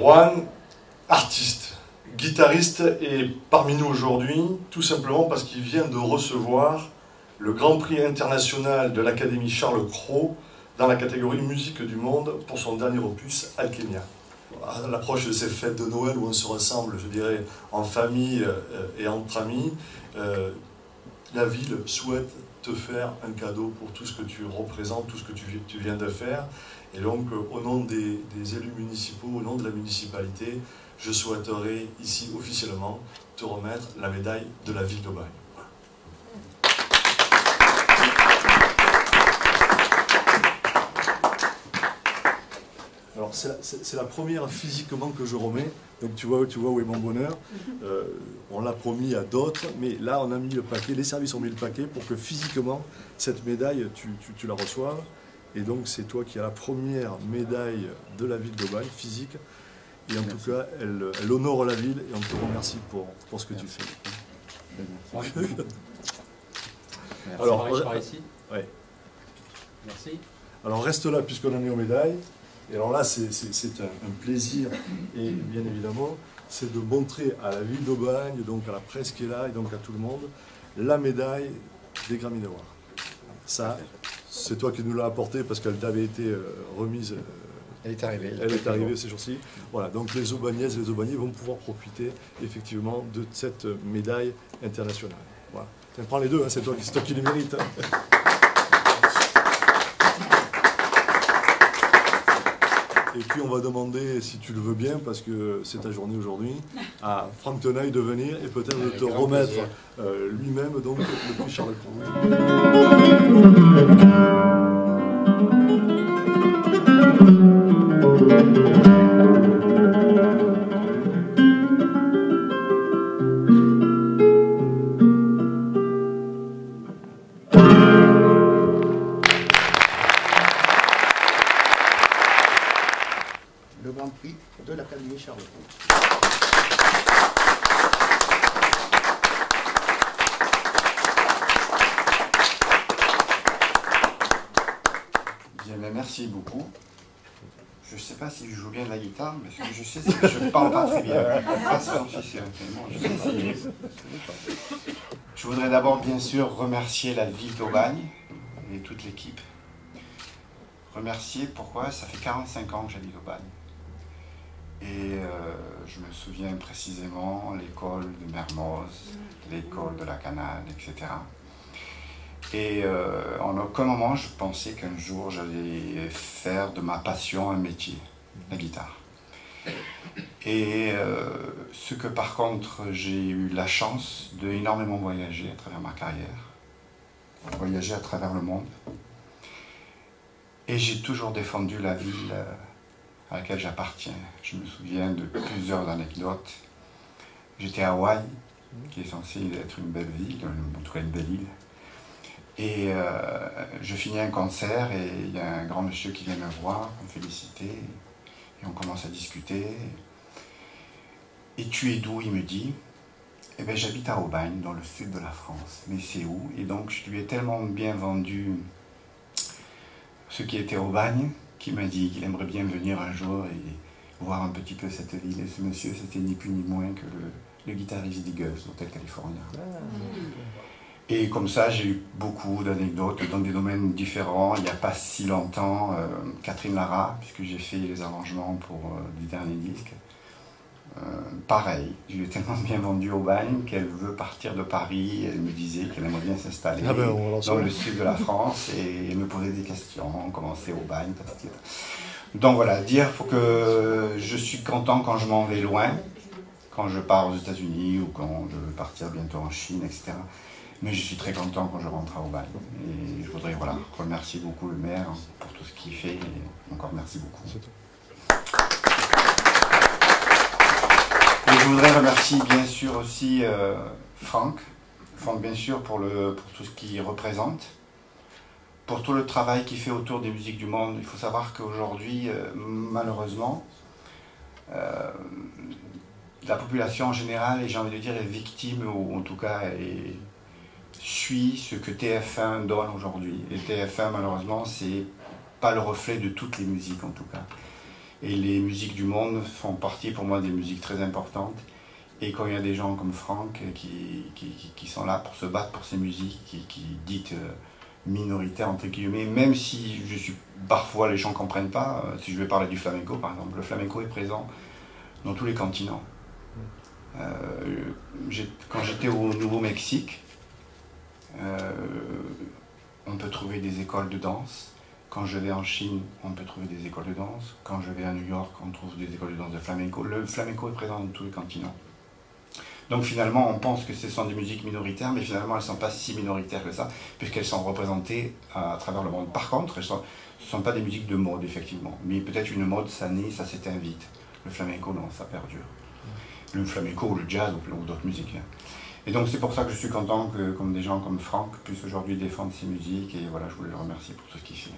Juan, artiste, guitariste, est parmi nous aujourd'hui, tout simplement parce qu'il vient de recevoir le Grand Prix international de l'Académie Charles Cros dans la catégorie musique du monde pour son dernier opus, Alchemia. À l'approche de ces fêtes de Noël où on se rassemble, je dirais, en famille et entre amis, la ville souhaite te faire un cadeau pour tout ce que tu représentes, tout ce que tu viens de faire. Et donc, au nom des élus municipaux, au nom de la municipalité, je souhaiterais ici officiellement te remettre la médaille de la ville d'Aubagne. Alors c'est la première physiquement que je remets, donc tu vois où est mon bonheur. On l'a promis à d'autres, mais là on a mis le paquet, les services ont mis le paquet pour que physiquement cette médaille tu la reçoives. Et donc c'est toi qui as la première médaille de la ville d'Aubagne, physique. Et en tout cas, elle honore la ville et on te remercie pour ce que tu fais. Merci. Alors, par ici. Ouais. Merci. Alors reste là puisqu'on en est aux médailles. Et alors là, c'est un plaisir, et bien évidemment, c'est de montrer à la ville d'Aubagne, donc à la presse qui est là, et donc à tout le monde, la médaille des Grammy Awards. Ça, c'est toi qui nous l'as apporté parce qu'elle t'avait été remise. Elle est arrivée. Elle est arrivée ces jours-ci. Voilà, donc les Aubagnaises et les Aubagnais vont pouvoir profiter effectivement de cette médaille internationale. Voilà. Tu prends les deux, hein, c'est toi qui les mérites. Hein. Et puis on va demander, si tu le veux bien, parce que c'est ta journée aujourd'hui, à Franck Tenaille de venir et peut-être de te remettre lui-même donc le prix Charles Cros. Le Grand Prix de l'Académie Charles Cros. Bien, merci beaucoup. Je ne sais pas si je joue bien de la guitare, mais ce que je sais, c'est que je ne parle pas très bien. Ça, j'en suis sûr. Je voudrais d'abord, bien sûr, remercier la ville d'Aubagne et toute l'équipe. Remercier, pourquoi? Ça fait 45 ans que j'habite Aubagne. Et je me souviens précisément l'école de Mermoz, l'école de la Canade, etc. Et en aucun moment je pensais qu'un jour j'allais faire de ma passion un métier, la guitare. Et ce que par contre j'ai eu la chance de énormément voyager à travers ma carrière, voyager à travers le monde. Et j'ai toujours défendu la ville à laquelle j'appartiens. Je me souviens de plusieurs anecdotes. J'étais à Hawaï, qui est censé être une belle ville, en tout cas une belle île. Et je finis un concert et il y a un grand monsieur qui vient me voir, me féliciter. Et on commence à discuter. Et tu es d'où? Il me dit. Eh bien, j'habite à Aubagne, dans le sud de la France. Mais c'est où? Et donc, je lui ai tellement bien vendu ce qui était Aubagne, qui m'a dit qu'il aimerait bien venir un jour et voir un petit peu cette ville. Et ce monsieur, c'était ni plus ni moins que le guitariste d'Eagles, Hotel California. Et comme ça, j'ai eu beaucoup d'anecdotes dans des domaines différents. Il n'y a pas si longtemps, Catherine Lara, puisque j'ai fait les arrangements pour les derniers disques. Pareil, je lui ai tellement bien vendu Aubagne qu'elle veut partir de Paris. Elle me disait qu'elle aimerait bien s'installer dans le sud de la France et me poser des questions, comment c'est Aubagne, patati. Donc voilà, dire faut que je suis content quand je m'en vais loin, quand je pars aux États-Unis ou quand je veux partir bientôt en Chine, etc. Mais je suis très content quand je rentre à Aubagne. Et je voudrais remercier beaucoup le maire pour tout ce qu'il fait. Et encore merci beaucoup. Et je voudrais remercier bien sûr aussi Franck. Franck bien sûr pour tout ce qu'il représente. Pour tout le travail qu'il fait autour des musiques du monde. Il faut savoir qu'aujourd'hui, malheureusement, la population en général, et j'ai envie de dire, est victime, ou en tout cas suit ce que TF1 donne aujourd'hui. Et TF1, malheureusement, c'est pas le reflet de toutes les musiques, en tout cas. Et les musiques du monde font partie pour moi des musiques très importantes. Et quand il y a des gens comme Franck qui sont là pour se battre pour ces musiques, qui dites minoritaires entre guillemets, même si je suis parfois les gens ne comprennent pas, si je vais parler du flamenco par exemple, le flamenco est présent dans tous les continents. Quand j'étais au Nouveau-Mexique, on peut trouver des écoles de danse. Quand je vais en Chine, on peut trouver des écoles de danse. Quand je vais à New York, on trouve des écoles de danse de flamenco. Le flamenco est présent dans tous les continents. Donc finalement, on pense que ce sont des musiques minoritaires, mais finalement, elles ne sont pas si minoritaires que ça, puisqu'elles sont représentées à travers le monde. Par contre, ce ne sont pas des musiques de mode, effectivement. Mais peut-être une mode, ça naît, ça s'éteint vite. Le flamenco, non, ça perdure. Le flamenco ou le jazz ou d'autres musiques. Et donc c'est pour ça que je suis content que comme des gens comme Franck puissent aujourd'hui défendre ces musiques. Et voilà, je voulais le remercier pour tout ce qu'il fait.